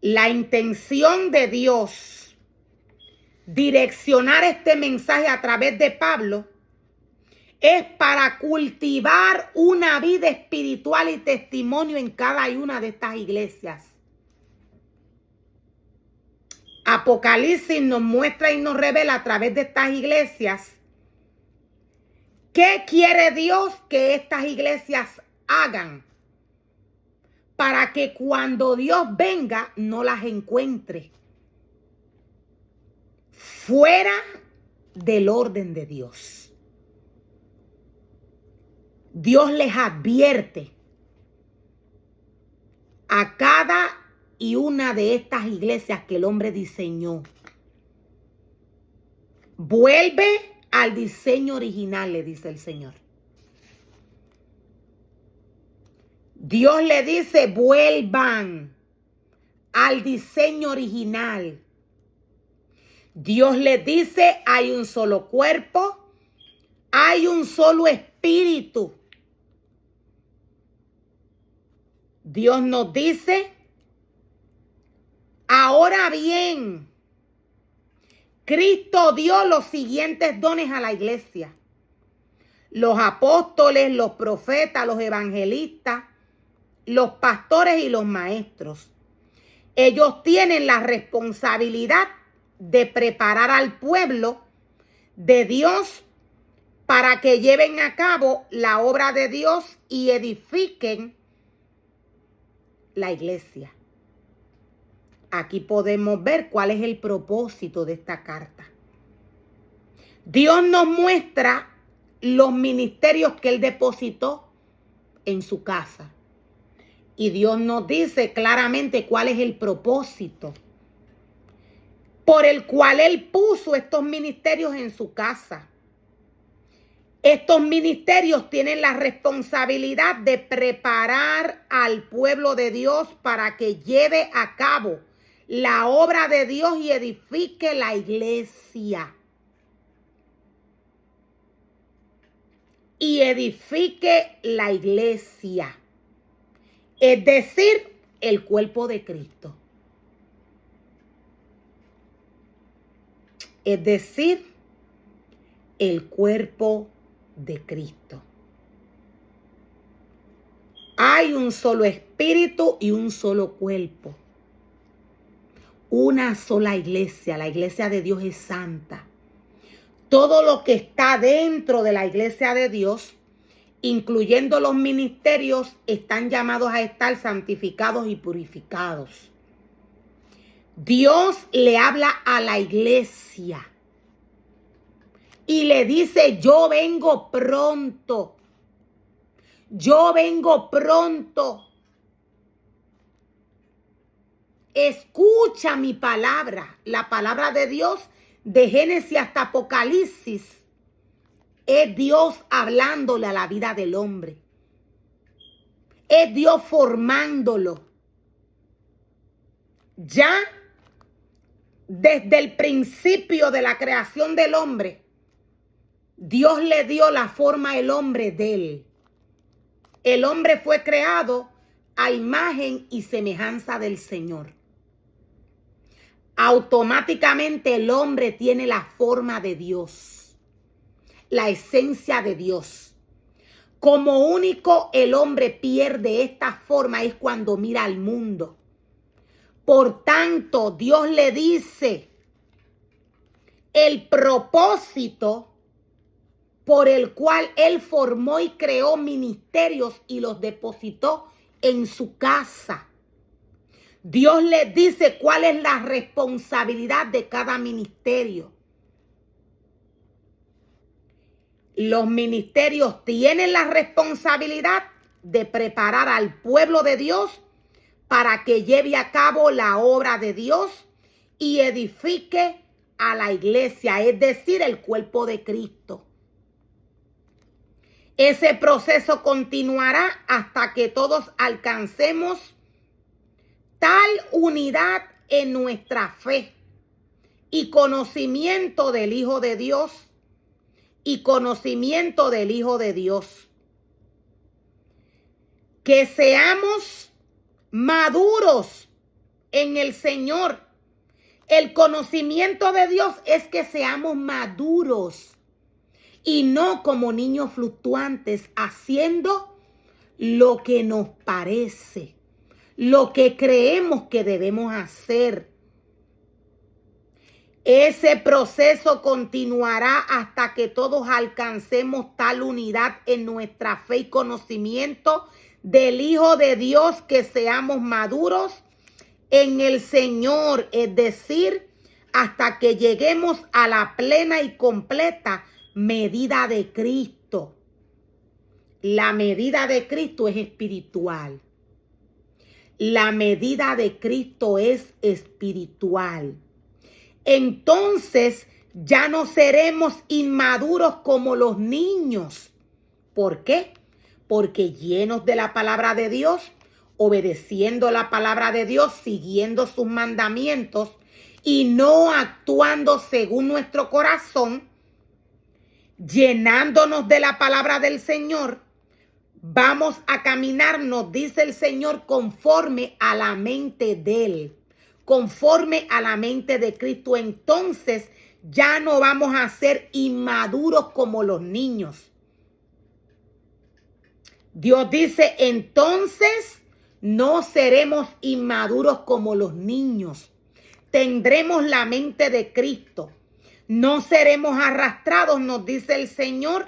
La intención de Dios direccionar este mensaje a través de Pablo es para cultivar una vida espiritual y testimonio en cada una de estas iglesias. Apocalipsis nos muestra y nos revela a través de estas iglesias qué quiere Dios que estas iglesias hagan para que cuando Dios venga no las encuentre fuera del orden de Dios. Dios les advierte a cada y una de estas iglesias que el hombre diseñó. Vuelve al diseño original, le dice el Señor. Dios le dice, vuelvan al diseño original. Dios le dice, hay un solo cuerpo, hay un solo espíritu. Dios nos dice, ahora bien, Cristo dio los siguientes dones a la iglesia. Los apóstoles, los profetas, los evangelistas, los pastores y los maestros. Ellos tienen la responsabilidad de preparar al pueblo de Dios para que lleven a cabo la obra de Dios y edifiquen la iglesia. Aquí podemos ver cuál es el propósito de esta carta. Dios nos muestra los ministerios que Él depositó en su casa. Y Dios nos dice claramente cuál es el propósito por el cual Él puso estos ministerios en su casa. Estos ministerios tienen la responsabilidad de preparar al pueblo de Dios para que lleve a cabo la obra de Dios y edifique la iglesia. Y edifique la iglesia. Es decir, el cuerpo de Cristo. Es decir, el cuerpo de Cristo. Hay un solo espíritu y un solo cuerpo. Una sola iglesia. La iglesia de Dios es santa. Todo lo que está dentro de la iglesia de Dios, incluyendo los ministerios, están llamados a estar santificados y purificados. Dios le habla a la iglesia y le dice, yo vengo pronto. Yo vengo pronto. Escucha mi palabra. La palabra de Dios de Génesis hasta Apocalipsis es Dios hablándole a la vida del hombre. Es Dios formándolo. Ya desde el principio de la creación del hombre, Dios le dio la forma al hombre de él. El hombre fue creado a imagen y semejanza del Señor. Automáticamente el hombre tiene la forma de Dios, la esencia de Dios. Como único el hombre pierde esta forma es cuando mira al mundo. Por tanto, Dios le dice el propósito por el cual Él formó y creó ministerios y los depositó en su casa. Dios les dice cuál es la responsabilidad de cada ministerio. Los ministerios tienen la responsabilidad de preparar al pueblo de Dios para que lleve a cabo la obra de Dios y edifique a la iglesia, es decir, el cuerpo de Cristo. Ese proceso continuará hasta que todos alcancemos tal unidad en nuestra fe y conocimiento del Hijo de Dios que seamos maduros en el Señor. El conocimiento de Dios es que seamos maduros y no como niños fluctuantes haciendo lo que nos parece, lo que creemos que debemos hacer. Ese proceso continuará hasta que todos alcancemos tal unidad en nuestra fe y conocimiento del Hijo de Dios que seamos maduros en el Señor, es decir, hasta que lleguemos a la plena y completa medida de Cristo. La medida de Cristo es espiritual. La medida de Cristo es espiritual. Entonces ya no seremos inmaduros como los niños. ¿Por qué? Porque llenos de la palabra de Dios, obedeciendo la palabra de Dios, siguiendo sus mandamientos y no actuando según nuestro corazón, llenándonos de la palabra del Señor, vamos a caminar, nos dice el Señor, conforme a la mente de Él, conforme a la mente de Cristo. Entonces ya no vamos a ser inmaduros como los niños. Dios dice, entonces no seremos inmaduros como los niños. Tendremos la mente de Cristo. No seremos arrastrados, nos dice el Señor,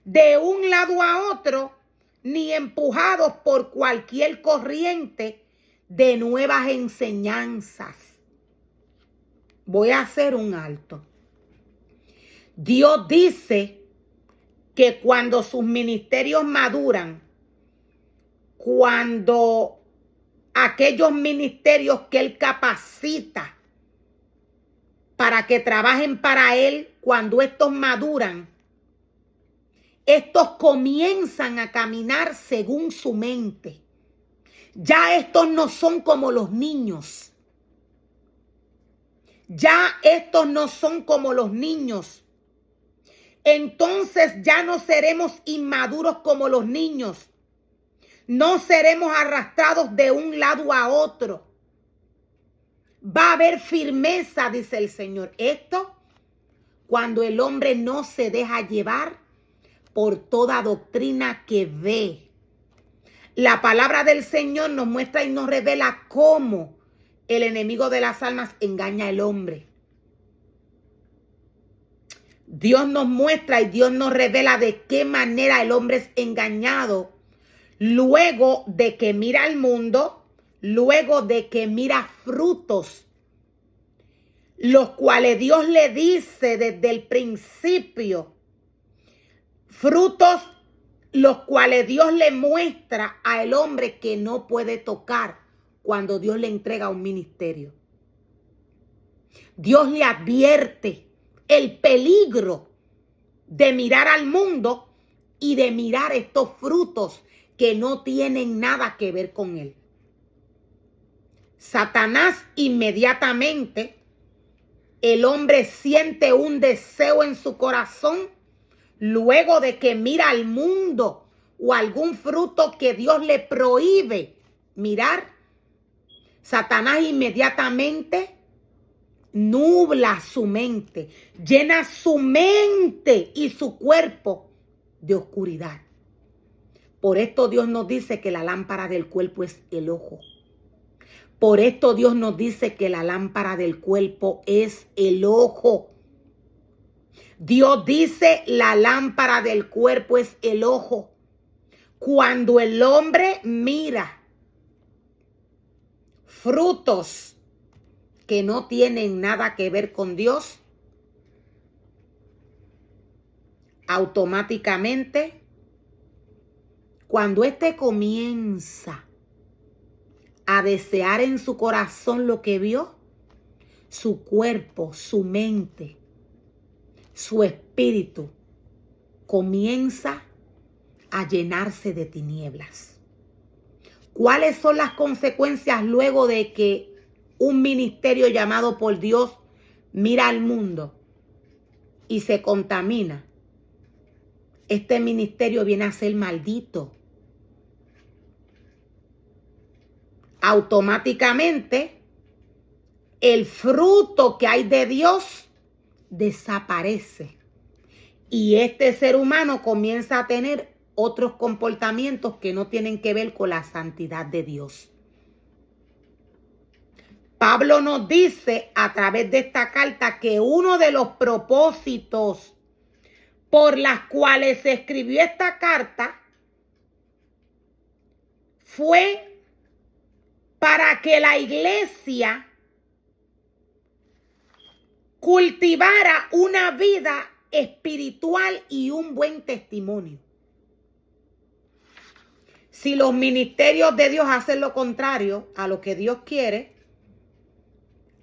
de un lado a otro, ni empujados por cualquier corriente de nuevas enseñanzas. Voy a hacer un alto. Dios dice que cuando sus ministerios maduran, cuando aquellos ministerios que Él capacita para que trabajen para Él, cuando estos maduran, estos comienzan a caminar según su mente. Ya estos no son como los niños. Ya estos no son como los niños. Entonces ya no seremos inmaduros como los niños. No seremos arrastrados de un lado a otro. Va a haber firmeza, dice el Señor. Esto cuando el hombre no se deja llevar por toda doctrina que ve. La palabra del Señor nos muestra y nos revela cómo el enemigo de las almas engaña al hombre. Dios nos muestra y Dios nos revela de qué manera el hombre es engañado luego de que mira al mundo, luego de que mira frutos, los cuales Dios le dice desde el principio, frutos los cuales Dios le muestra al hombre que no puede tocar cuando Dios le entrega un ministerio. Dios le advierte el peligro de mirar al mundo y de mirar estos frutos que no tienen nada que ver con él. Satanás inmediatamente, el hombre siente un deseo en su corazón luego de que mira al mundo o algún fruto que Dios le prohíbe mirar. Satanás inmediatamente nubla su mente, llena su mente y su cuerpo de oscuridad. Por esto Dios nos dice que la lámpara del cuerpo es el ojo. Por esto Dios nos dice que la lámpara del cuerpo es el ojo. Dios dice la lámpara del cuerpo es el ojo. Cuando el hombre mira frutos que no tienen nada que ver con Dios, automáticamente, cuando éste comienza a desear en su corazón lo que vio, su cuerpo, su mente, su espíritu comienza a llenarse de tinieblas. ¿Cuáles son las consecuencias luego de que un ministerio llamado por Dios mira al mundo y se contamina? Este ministerio viene a ser maldito. automáticamente el fruto que hay de Dios desaparece. Y este ser humano comienza a tener otros comportamientos que no tienen que ver con la santidad de Dios. Pablo nos dice a través de esta carta que uno de los propósitos por las cuales se escribió esta carta fue para que la iglesia cultivara una vida espiritual y un buen testimonio. Si los ministerios de Dios hacen lo contrario a lo que Dios quiere,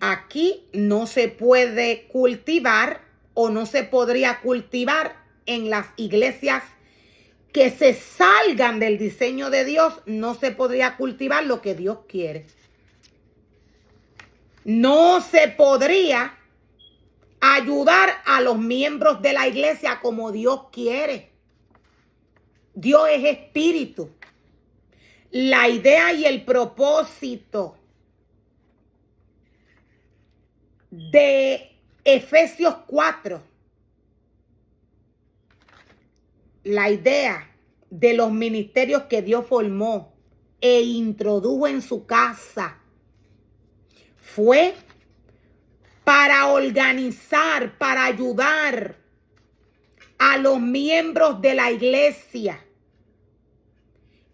aquí no se puede cultivar o no se podría cultivar en las iglesias que se salgan del diseño de Dios, no se podría cultivar lo que Dios quiere. No se podría ayudar a los miembros de la iglesia como Dios quiere. Dios es espíritu. La idea y el propósito de Efesios 4, la idea de los ministerios que Dios formó e introdujo en su casa, fue para organizar, para ayudar a los miembros de la iglesia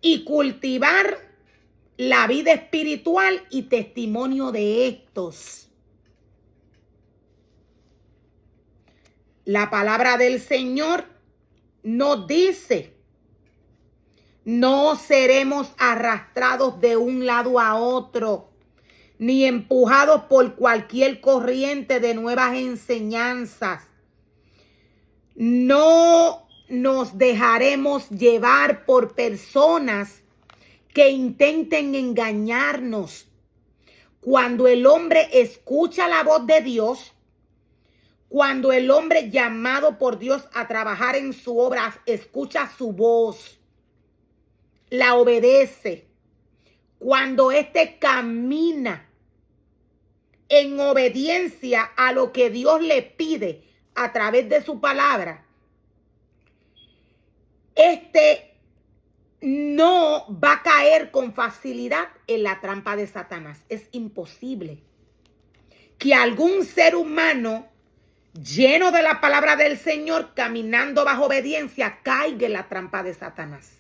y cultivar la vida espiritual y testimonio de estos. La palabra del Señor nos dice: no seremos arrastrados de un lado a otro, ni empujados por cualquier corriente de nuevas enseñanzas. No nos dejaremos llevar por personas que intenten engañarnos. Cuando el hombre escucha la voz de Dios, cuando el hombre llamado por Dios a trabajar en su obra escucha su voz, la obedece, cuando éste camina en obediencia a lo que Dios le pide a través de su palabra, este no va a caer con facilidad en la trampa de Satanás. Es imposible que algún ser humano lleno de la palabra del Señor, caminando bajo obediencia, caiga en la trampa de Satanás.